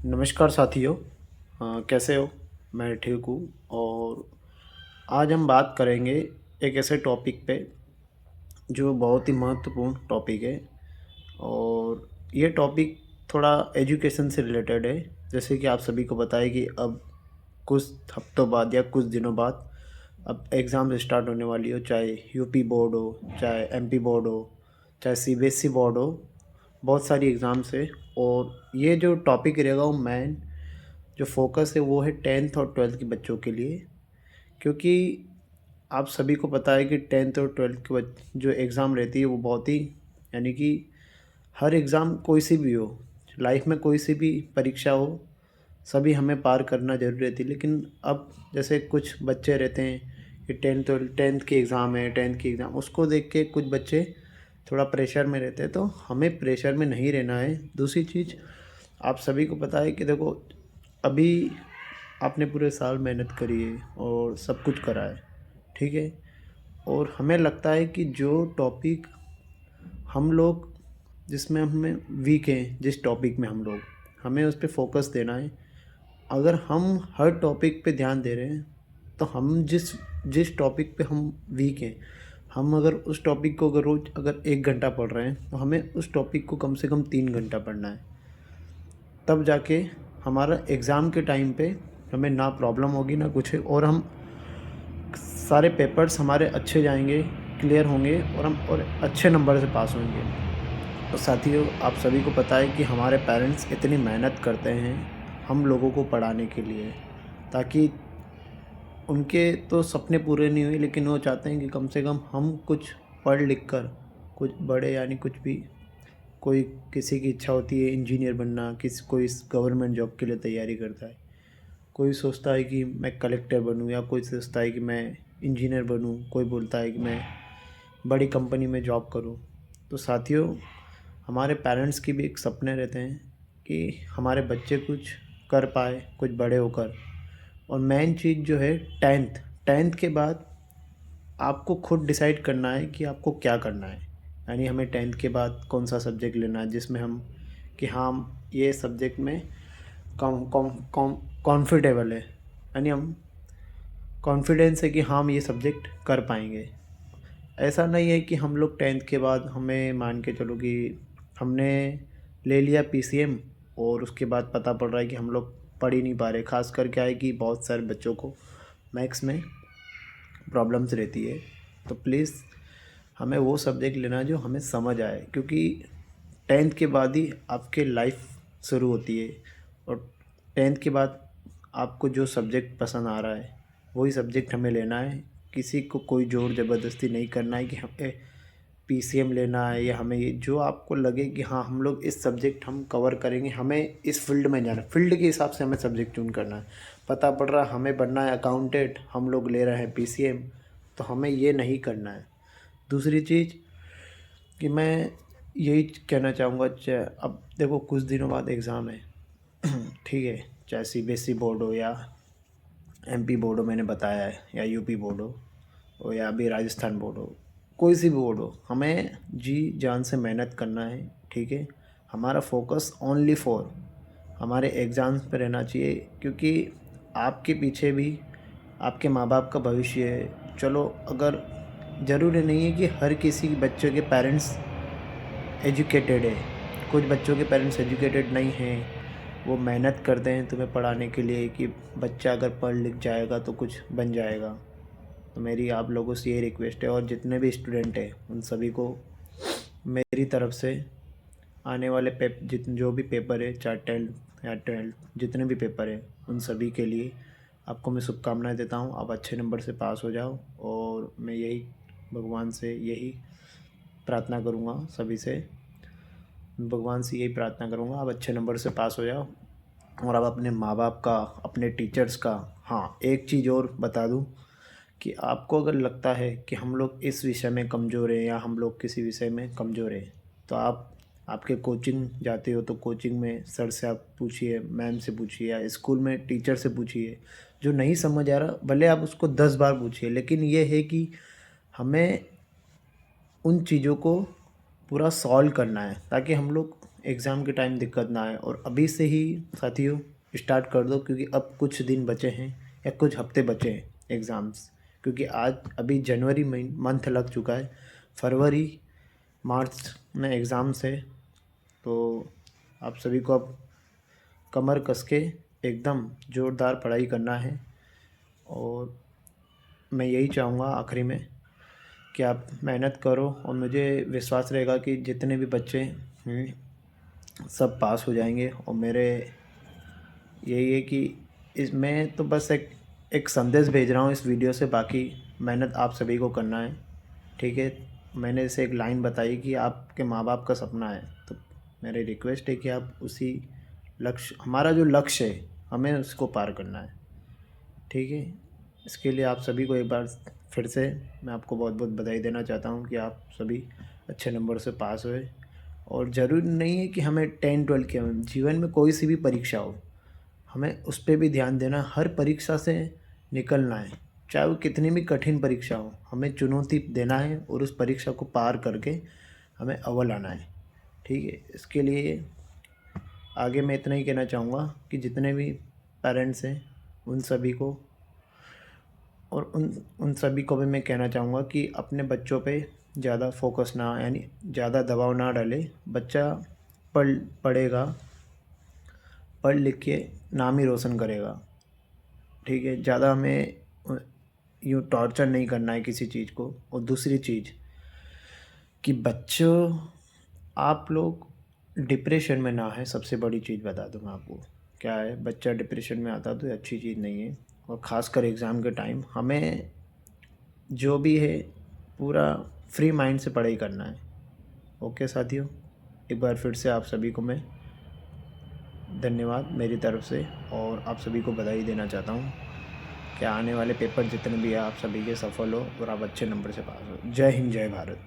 नमस्कार साथियों। कैसे हो? मैं ठीक हूँ। और आज हम बात करेंगे एक ऐसे टॉपिक पे जो बहुत ही महत्वपूर्ण टॉपिक है। और ये टॉपिक थोड़ा एजुकेशन से रिलेटेड है। जैसे कि आप सभी को पता है कि अब कुछ हफ्तों बाद या कुछ दिनों बाद अब एग्ज़ाम स्टार्ट होने वाली हो, चाहे यूपी बोर्ड हो, चाहे एमपी बोर्ड हो, चाहे सीबीएसई बोर्ड हो। बहुत सारी एग्ज़ाम्स है। और ये जो टॉपिक रहेगा वो मेन जो फोकस है वो है 10th और 12th के बच्चों के लिए। क्योंकि आप सभी को पता है कि 10th और 12th के जो एग्ज़ाम रहती है वो बहुत ही, यानी कि हर एग्ज़ाम कोई सी भी हो, लाइफ में कोई सी भी परीक्षा हो, सभी हमें पार करना ज़रूरी रहती है। लेकिन अब जैसे कुछ बच्चे रहते हैं कि 10th की एग्ज़ाम है, 10th की एग्ज़ाम, उसको देख के कुछ बच्चे थोड़ा प्रेशर में रहते हैं। तो हमें प्रेशर में नहीं रहना है। दूसरी चीज़, आप सभी को पता है कि देखो, अभी आपने पूरे साल मेहनत करी है और सब कुछ करा है, ठीक है। और हमें लगता है कि जो टॉपिक हम लोग जिसमें हमें वीक हैं, जिस टॉपिक में हम लोग, हमें उस पर फोकस देना है। अगर हम हर टॉपिक पे ध्यान दे रहे हैं तो हम जिस जिस टॉपिक पे हम वीक हैं, हम अगर उस टॉपिक को अगर रोज अगर 1 घंटा पढ़ रहे हैं तो हमें उस टॉपिक को कम से कम 3 घंटा पढ़ना है। तब जाके हमारा एग्ज़ाम के टाइम पे हमें ना प्रॉब्लम होगी ना कुछ है। और हम सारे पेपर्स हमारे अच्छे जाएंगे, क्लियर होंगे, और हम और अच्छे नंबर से पास होंगे। तो साथियों, आप सभी को पता है कि हमारे पेरेंट्स इतनी मेहनत करते हैं हम लोगों को पढ़ाने के लिए, ताकि उनके तो सपने पूरे नहीं हुए, लेकिन वो चाहते हैं कि कम से कम हम कुछ पढ़ लिख कर कुछ बड़े, यानी कुछ भी, कोई किसी की इच्छा होती है इंजीनियर बनना, किसी कोई गवर्नमेंट जॉब के लिए तैयारी करता है, कोई सोचता है कि मैं कलेक्टर बनूं, या कोई सोचता है कि मैं इंजीनियर बनूं, कोई बोलता है कि मैं बड़ी कंपनी में जॉब करूं। तो साथियों, हमारे पेरेंट्स की भी एक सपने रहते हैं कि हमारे बच्चे कुछ कर पाए, कुछ बड़े होकर। और मेन चीज़ जो है, 10th के बाद आपको खुद डिसाइड करना है कि आपको क्या करना है। यानी हमें 10th के बाद कौन सा सब्जेक्ट लेना है जिसमें हम, कि हाँ, ये सब्जेक्ट में कॉन्फिडेबल है, यानी हम कॉन्फिडेंस है कि हाँ, हम ये सब्जेक्ट कर पाएंगे। ऐसा नहीं है कि हम लोग 10th के बाद, हमें मान के चलो कि हमने ले लिया पीसीएम और उसके बाद पता पड़ रहा है कि हम लोग पढ़ ही नहीं पा रहे। खासकर क्या है कि बहुत सारे बच्चों को मैथ्स में प्रॉब्लम्स रहती है। तो प्लीज़ हमें वो सब्जेक्ट लेना जो हमें समझ आए, क्योंकि 10th के बाद ही आपके लाइफ शुरू होती है। और 10th के बाद आपको जो सब्जेक्ट पसंद आ रहा है वही सब्जेक्ट हमें लेना है। किसी को कोई ज़ोर ज़बरदस्ती नहीं करना है कि हमें पीसीएम लेना है, या हमें ये जो आपको लगे कि हाँ, हम लोग इस सब्जेक्ट हम कवर करेंगे, हमें इस फील्ड में जाना है, फील्ड के हिसाब से हमें सब्जेक्ट चून करना है। पता पड़ रहा है हमें बनना है अकाउंटेंट, हम लोग ले रहे हैं पीसीएम, तो हमें ये नहीं करना है। दूसरी चीज़ कि मैं यही कहना चाहूँगा, अब देखो कुछ दिनों बाद एग्ज़ाम है ठीक है, चाहे सीबीएसई बोर्ड हो या एमपी बोर्ड हो, मैंने बताया है, या यूपी बोर्ड हो या अभी राजस्थान बोर्ड हो, कोई सी भी बोर्ड हो, हमें जी जान से मेहनत करना है, ठीक है। हमारा फोकस ओनली फॉर हमारे एग्ज़ाम्स पे रहना चाहिए, क्योंकि आपके पीछे भी आपके माँ बाप का भविष्य है। चलो, अगर ज़रूरी नहीं है कि हर किसी बच्चे के पेरेंट्स एजुकेटेड है, कुछ बच्चों के पेरेंट्स एजुकेटेड नहीं हैं, वो मेहनत करते हैं तुम्हें पढ़ाने के लिए कि बच्चा अगर पढ़ लिख जाएगा तो कुछ बन जाएगा। तो मेरी आप लोगों से ये रिक्वेस्ट है, और जितने भी स्टूडेंट हैं उन सभी को मेरी तरफ से आने वाले जो भी पेपर है, चाहे 10th या 12th, जितने भी पेपर हैं उन सभी के लिए आपको मैं शुभकामनाएं देता हूँ। आप अच्छे नंबर से पास हो जाओ, और मैं यही भगवान से यही प्रार्थना करूँगा, सभी से भगवान से यही प्रार्थना करूँगा, आप अच्छे नंबर से पास हो जाओ। और आप अपने माँ बाप का, अपने टीचर्स का, हाँ, एक चीज़ और बता दूँ कि आपको अगर लगता है कि हम लोग इस विषय में कमज़ोर हैं या हम लोग किसी विषय में कमज़ोर हैं, तो आप आपके कोचिंग जाते हो तो कोचिंग में सर से आप पूछिए, मैम से पूछिए, या स्कूल में टीचर से पूछिए। जो नहीं समझ आ रहा भले आप उसको 10 बार पूछिए, लेकिन ये है कि हमें उन चीज़ों को पूरा सॉल्व करना है, ताकि हम लोग एग्ज़ाम के टाइम दिक्कत ना आए। और अभी से ही साथियों स्टार्ट कर दो, क्योंकि अब कुछ दिन बचे हैं या कुछ हफ्ते बचे हैं एग्ज़ाम्स। क्योंकि आज अभी जनवरी मंथ लग चुका है, फरवरी मार्च में एग्ज़ाम्स है। तो आप सभी को अब कमर कस के एकदम ज़ोरदार पढ़ाई करना है। और मैं यही चाहूँगा आखिरी में कि आप मेहनत करो, और मुझे विश्वास रहेगा कि जितने भी बच्चे हैं सब पास हो जाएंगे। और मेरे यही है कि इस मैं तो बस एक संदेश भेज रहा हूँ इस वीडियो से, बाकी मेहनत आप सभी को करना है। ठीक है, मैंने इसे एक लाइन बताई कि आपके माँ बाप का सपना है, तो मेरी रिक्वेस्ट है कि आप उसी लक्ष्य, हमारा जो लक्ष्य है हमें उसको पार करना है। ठीक है, इसके लिए आप सभी को एक बार फिर से मैं आपको बहुत बहुत बधाई देना चाहता हूँ कि आप सभी अच्छे नंबर से पास हुए। और ज़रूरी नहीं है कि हमें 10-12 के, जीवन में कोई सी भी परीक्षा हो हमें उस पे भी ध्यान देना। हर परीक्षा से निकलना है, चाहे वो कितनी भी कठिन परीक्षा हो, हमें चुनौती देना है और उस परीक्षा को पार करके हमें अव्वल आना है। ठीक है, इसके लिए आगे मैं इतना ही कहना चाहूँगा कि जितने भी पेरेंट्स हैं उन सभी को, और उन सभी को भी मैं कहना चाहूँगा कि अपने बच्चों पे ज़्यादा फोकस ना, यानी ज़्यादा दबाव ना डाले। बच्चा पढ़ेगा, पढ़ लिख के नाम ही रोशन करेगा। ठीक है, ज़्यादा हमें यूँ टॉर्चर नहीं करना है किसी चीज़ को। और दूसरी चीज़ कि बच्चों, आप लोग डिप्रेशन में ना है, सबसे बड़ी चीज़ बता दूँ मैं आपको। क्या है, बच्चा डिप्रेशन में आता तो ये अच्छी चीज़ नहीं है। और ख़ासकर एग्ज़ाम के टाइम हमें जो भी है पूरा फ्री माइंड से पढ़ाई करना है। ओके साथियों, एक बार फिर से आप सभी को मैं धन्यवाद मेरी तरफ से, और आप सभी को बधाई देना चाहता हूँ कि आने वाले पेपर जितने भी हैं आप सभी के सफल हो और आप अच्छे नंबर से पास हो। जय हिंद, जय भारत।